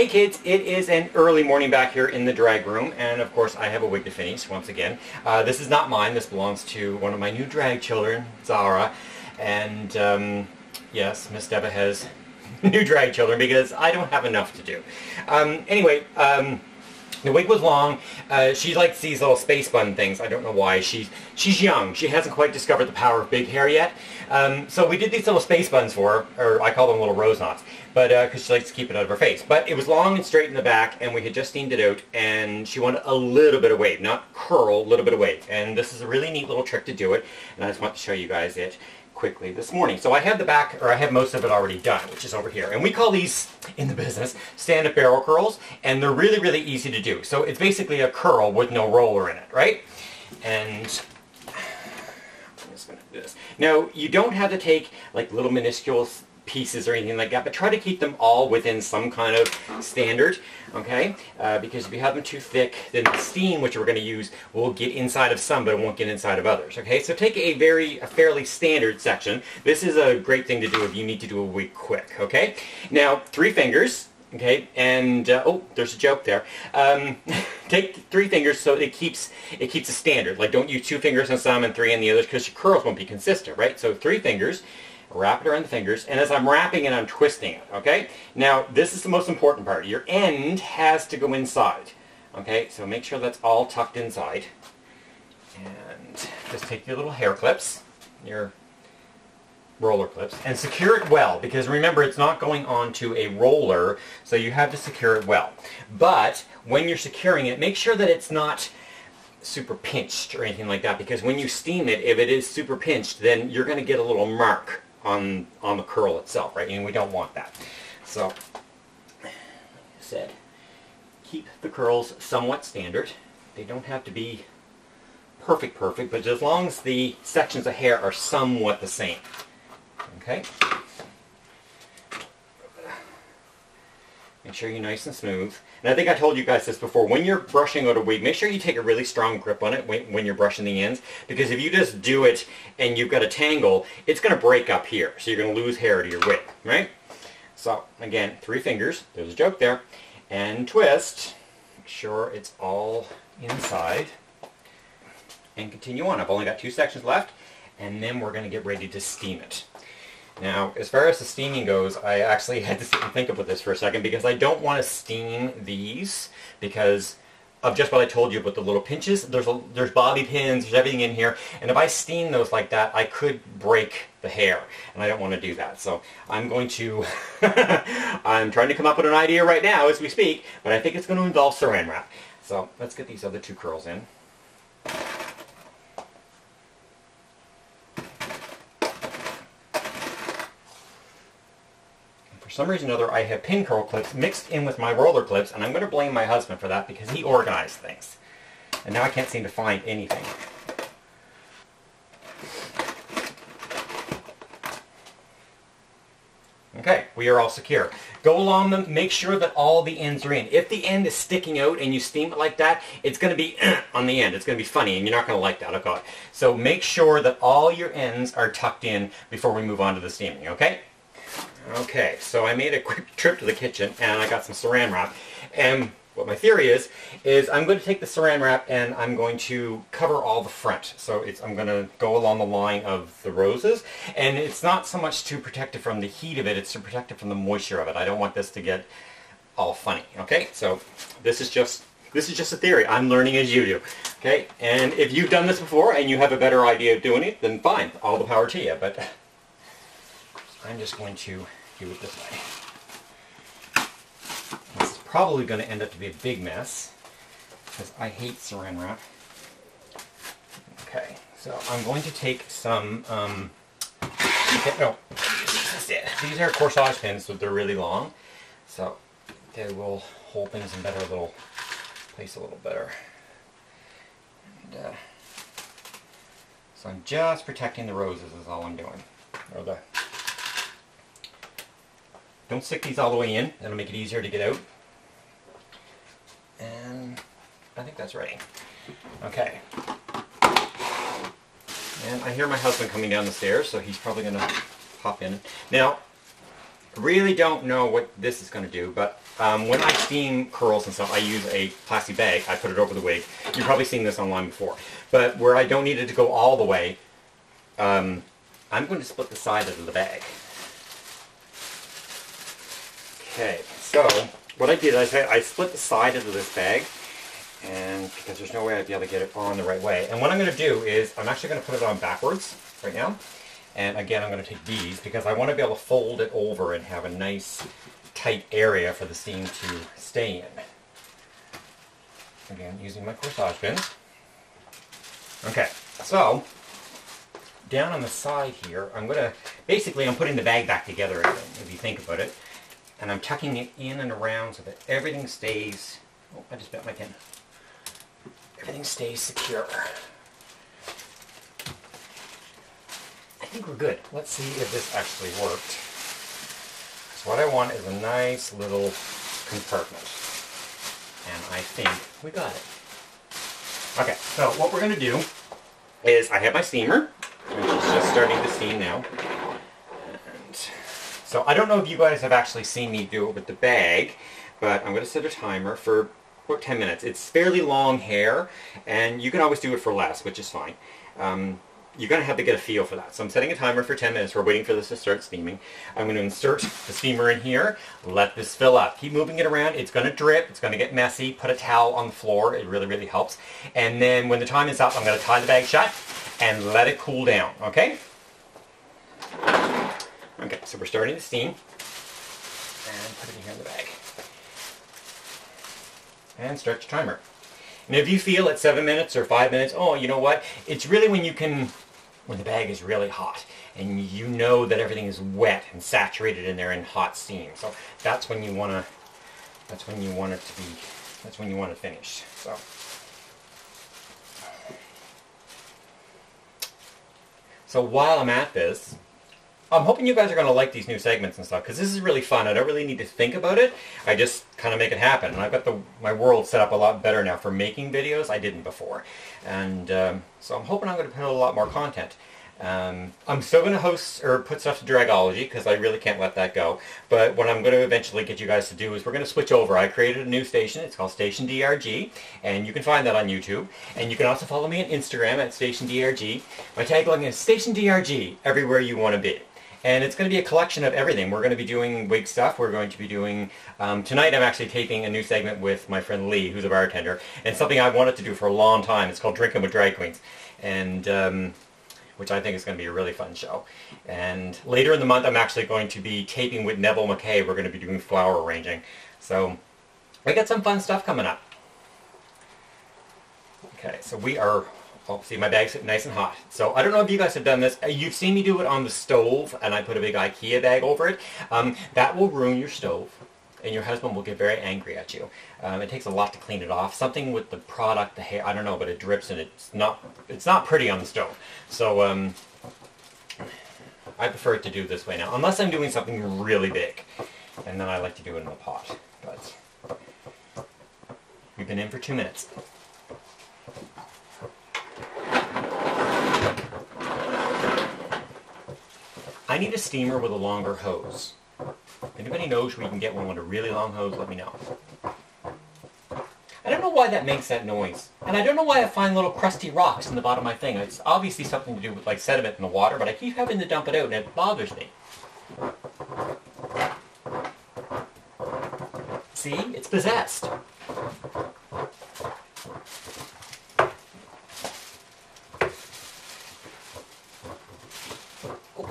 kids, it is an early morning back here in the drag room, and of course I have a wig to finish once again. This is not mine, this belongs to one of my new drag children, Zara, and yes, Miss Deba has new drag children because I don't have enough to do. Anyway, the wig was long. She likes these little space bun things. I don't know why. She's young. She hasn't quite discovered the power of big hair yet. So we did these little space buns for her, or I call them little rose knots, but because she likes to keep it out of her face. But it was long and straight in the back, and we had just steamed it out, and she wanted a little bit of wave, not curl, a little bit of wave. And this is a really neat little trick to do it, and I just want to show you guys it quickly this morning. So I have the back, or I have most of it already done, which is over here. And we call these, in the business, stand-up barrel curls, and they're really, really easy to do. So it's basically a curl with no roller in it, right? And I'm just going to do this. Now, you don't have to take like little minuscule pieces or anything like that, but try to keep them all within some kind of standard, okay? Because if you have them too thick, then the steam, which we're going to use, will get inside of some, but it won't get inside of others, okay? So take a fairly standard section. This is a great thing to do if you need to do a wig quick, okay? Now, 3 fingers, okay, and, oh, there's a joke there. Take 3 fingers so it keeps a standard. Like, don't use 2 fingers on some and 3 on the others, because your curls won't be consistent, right? So 3 fingers. Wrap it around the fingers, and as I'm wrapping it, I'm twisting it, okay? Now, this is the most important part. Your end has to go inside, okay? So make sure that's all tucked inside. And just take your little hair clips, your roller clips, and secure it well, because remember, it's not going onto a roller, so you have to secure it well. But when you're securing it, make sure that it's not super pinched or anything like that, because when you steam it, if it is super pinched, then you're going to get a little mark on the curl itself, right? And we don't want that. So, like I said, keep the curls somewhat standard. They don't have to be perfect, but as long as the sections of hair are somewhat the same. Okay? Make sure you're nice and smooth. And I think I told you guys this before, when you're brushing out a wig, make sure you take a really strong grip on it when you're brushing the ends, because if you just do it and you've got a tangle, it's going to break up here, so you're going to lose hair to your wig, right? So, again, 3 fingers, there's a joke there, and twist, make sure it's all inside, and continue on. I've only got 2 sections left, and then we're going to get ready to steam it. Now, as far as the steaming goes, I actually had to sit and think about this for a second, because I don't want to steam these because of just what I told you about the little pinches. There's bobby pins, there's everything in here, and if I steam those like that, I could break the hair, and I don't want to do that. So I'm going to, I'm trying to come up with an idea right now as we speak, but I think it's going to involve saran wrap. So let's get these other 2 curls in. For some reason or other, I have pin curl clips mixed in with my roller clips, and I'm going to blame my husband for that because he organized things. And now I can't seem to find anything. Okay, we are all secure. Go along them, make sure that all the ends are in. If the end is sticking out and you steam it like that, it's going to be on the end. It's going to be funny, and you're not going to like that, okay? So make sure that all your ends are tucked in before we move on to the steaming, okay? Okay, so I made a quick trip to the kitchen, and I got some saran wrap. And what my theory is I'm going to take the saran wrap and I'm going to cover all the front. So I'm going to go along the line of the roses, and it's not so much to protect it from the heat of it, it's to protect it from the moisture of it. I don't want this to get all funny, okay? So this is just a theory. I'm learning as you do, okay? And if you've done this before and you have a better idea of doing it, then fine, all the power to you. But I'm just going to do it this way. This is probably going to end up to be a big mess, because I hate saran wrap. Okay, so I'm going to take some, these are corsage pins, so they're really long, so they will hold things in better place a little better. And, so I'm just protecting the roses is all I'm doing. Or don't stick these all the way in, that'll make it easier to get out. And I think that's ready. Okay. And I hear my husband coming down the stairs, so he's probably going to hop in. Now, Really don't know what this is going to do, but when I steam curls and stuff, I use a plastic bag. I put it over the wig. You've probably seen this online before. But where I don't need it to go all the way, I'm going to split the side of the bag. Okay, so what I did is I split the side of this bag, and because there's no way I'd be able to get it on the right way. And what I'm going to do is I'm actually going to put it on backwards right now. And again, I'm going to take these because I want to be able to fold it over and have a nice tight area for the steam to stay in. Again, using my corsage pins. Okay, so down on the side here, I'm putting the bag back together again, if you think about it. And I'm tucking it in and around so that everything stays, oh, I just bent my pin. Everything stays secure. I think we're good. Let's see if this actually worked. So what I want is a nice little compartment. And I think we got it. Okay, so what we're going to do is I have my steamer, which is just starting to steam now. And so I don't know if you guys have actually seen me do it with the bag, but I'm going to set a timer for about 10 minutes. It's fairly long hair, and you can always do it for less, which is fine. You're going to have to get a feel for that. So I'm setting a timer for 10 minutes. We're waiting for this to start steaming. I'm going to insert the steamer in here, let this fill up. Keep moving it around. It's going to drip. It's going to get messy. Put a towel on the floor. It really, really helps. And then when the time is up, I'm going to tie the bag shut and let it cool down, okay? Okay, so we're starting to steam. And put it in here in the bag. And start your timer. And if you feel at 7 minutes or 5 minutes, oh, you know what? It's really when the bag is really hot and you know that everything is wet and saturated in there in hot steam. So that's when you want it finished. So while I'm at this, I'm hoping you guys are going to like these new segments and stuff, because this is really fun. I don't really need to think about it. I just kind of make it happen. And I've got my world set up a lot better now for making videos. I didn't before. And so I'm hoping I'm going to put out a lot more content. I'm still going to host or put stuff to Dragology, because I really can't let that go. But what I'm going to eventually get you guys to do is we're going to switch over. I created a new station. It's called Station DRG, and you can find that on YouTube. And you can also follow me on Instagram at Station DRG. My tagline is Station DRG, everywhere you want to be. And it's going to be a collection of everything. We're going to be doing wig stuff. We're going to be doing... tonight I'm actually taping a new segment with my friend Lee, who's a bartender. And something I've wanted to do for a long time. It's called Drinking with Drag Queens. And... which I think is going to be a really fun show. And later in the month I'm actually going to be taping with Neville McKay. We're going to be doing flower arranging. So we got some fun stuff coming up. Okay, so we are... Oh, see, my bag's nice and hot. So I don't know if you guys have done this. You've seen me do it on the stove, and I put a big IKEA bag over it. That will ruin your stove, and your husband will get very angry at you. It takes a lot to clean it off. Something with the product, the hair, I don't know, but it drips, and it's not pretty on the stove. So I prefer it to do this way now, unless I'm doing something really big, and then I like to do it in a pot. But we've been in for 2 minutes. I need a steamer with a longer hose. If anybody knows where you can get one with a really long hose, let me know. I don't know why that makes that noise. And I don't know why I find little crusty rocks in the bottom of my thing. It's obviously something to do with like sediment in the water, but I keep having to dump it out and it bothers me. See? It's possessed.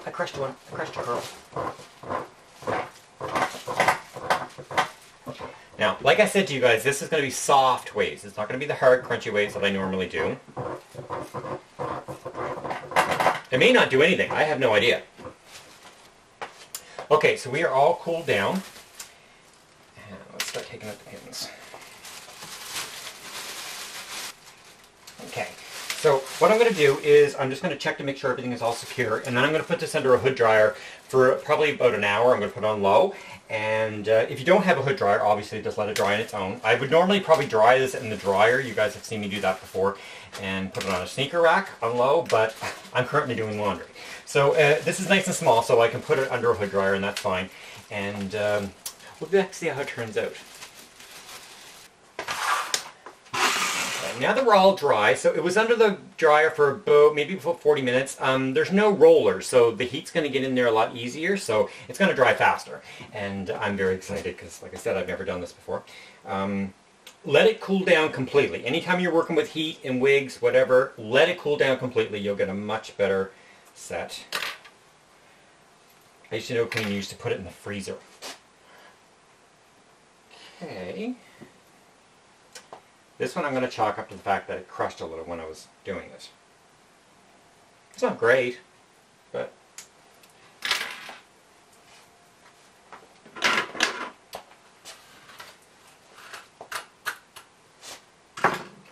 I crushed one. I crushed a curl. Now, like I said to you guys, this is going to be soft waves. It's not going to be the hard, crunchy waves that I normally do. It may not do anything. I have no idea. Okay, so we are all cooled down. And let's start taking out the pins. Okay. So what I'm going to do is I'm just going to check to make sure everything is all secure, and then I'm going to put this under a hood dryer for probably about an hour. I'm going to put it on low, and if you don't have a hood dryer, obviously just let it dry on its own. I would normally probably dry this in the dryer. You guys have seen me do that before, and put it on a sneaker rack on low, but I'm currently doing laundry. So this is nice and small, so I can put it under a hood dryer, and that's fine. and we'll be back to see how it turns out. Okay, now that we're all dry, so it was under the dryer for about maybe 40 minutes. There's no rollers, so the heat's going to get in there a lot easier, so it's going to dry faster. And I'm very excited because, like I said, I've never done this before. Let it cool down completely. Anytime you're working with heat and wigs, whatever, let it cool down completely. You'll get a much better set. I used to know Queen used to put it in the freezer. Okay. This one I'm going to chalk up to the fact that it crushed a little when I was doing it. It's not great, but...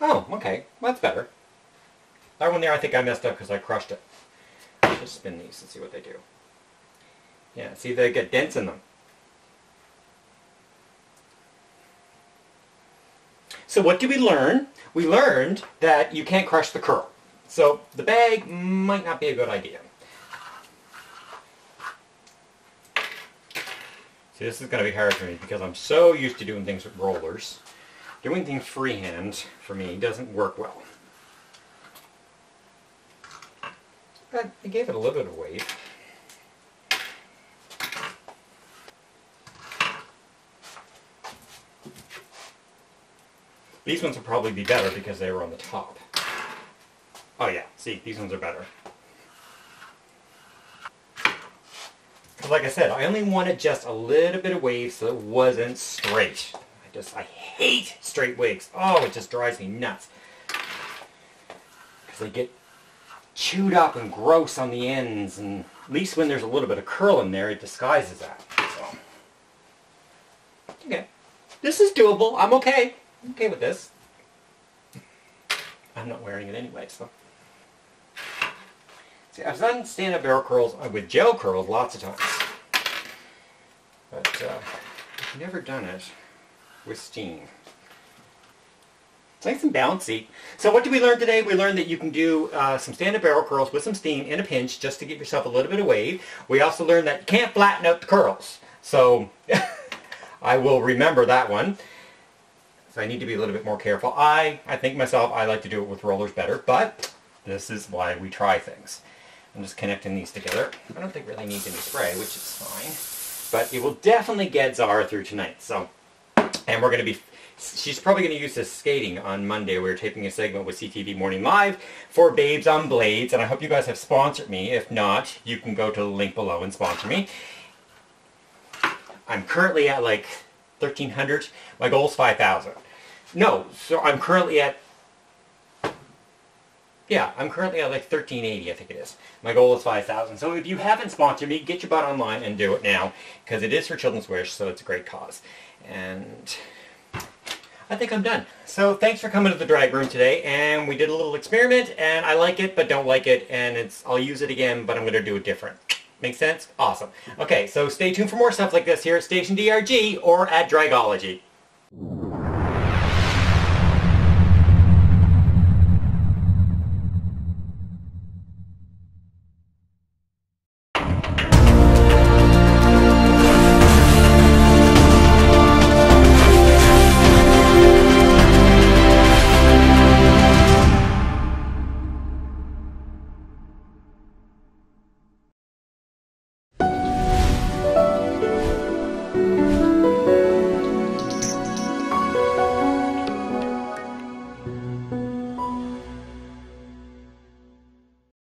Oh, okay. Well, that's better. That one there I think I messed up because I crushed it. I'll just spin these and see what they do. Yeah, see, they get dents in them. So what did we learn? We learned that you can't crush the curl. So the bag might not be a good idea. See, this is going to be hard for me because I'm so used to doing things with rollers. Doing things freehand, for me, doesn't work well. But I gave it a little bit of weight. These ones will probably be better because they were on the top. Oh yeah, see, these ones are better. Like I said, I only wanted just a little bit of wave so it wasn't straight. I hate straight wigs. Oh, it just drives me nuts. Because they get chewed up and gross on the ends, and at least when there's a little bit of curl in there, it disguises that. So. Okay. This is doable. I'm okay. I'm okay with this. I'm not wearing it anyway, so. See, I've done stand-up barrel curls with gel curls lots of times. But I've never done it with steam. It's nice and bouncy. So what did we learn today? We learned that you can do some stand-up barrel curls with some steam in a pinch just to give yourself a little bit of wave. We also learned that you can't flatten out the curls. So I will remember that one. So I need to be a little bit more careful. I think myself, I like to do it with rollers better, but this is why we try things. I'm just connecting these together. I don't think it really needs any spray, which is fine. But it will definitely get Zara through tonight. So. And we're going to be, she's probably going to use this skating on Monday. We're taping a segment with CTV Morning Live for Babes on Blades, and I hope you guys have sponsored me. If not, you can go to the link below and sponsor me. I'm currently at like 1,300. My goal is 5,000. No, so I'm currently at, yeah, I'm currently at like 1,380, I think it is. My goal is 5,000. So if you haven't sponsored me, get your butt online and do it now, because it is for Children's Wish, so it's a great cause. And I think I'm done. So thanks for coming to the drag room today, and we did a little experiment, and I like it but don't like it, and I'll use it again, but I'm going to do it different. Make sense? Awesome. Okay, so stay tuned for more stuff like this here at Station DRG or at Dragology.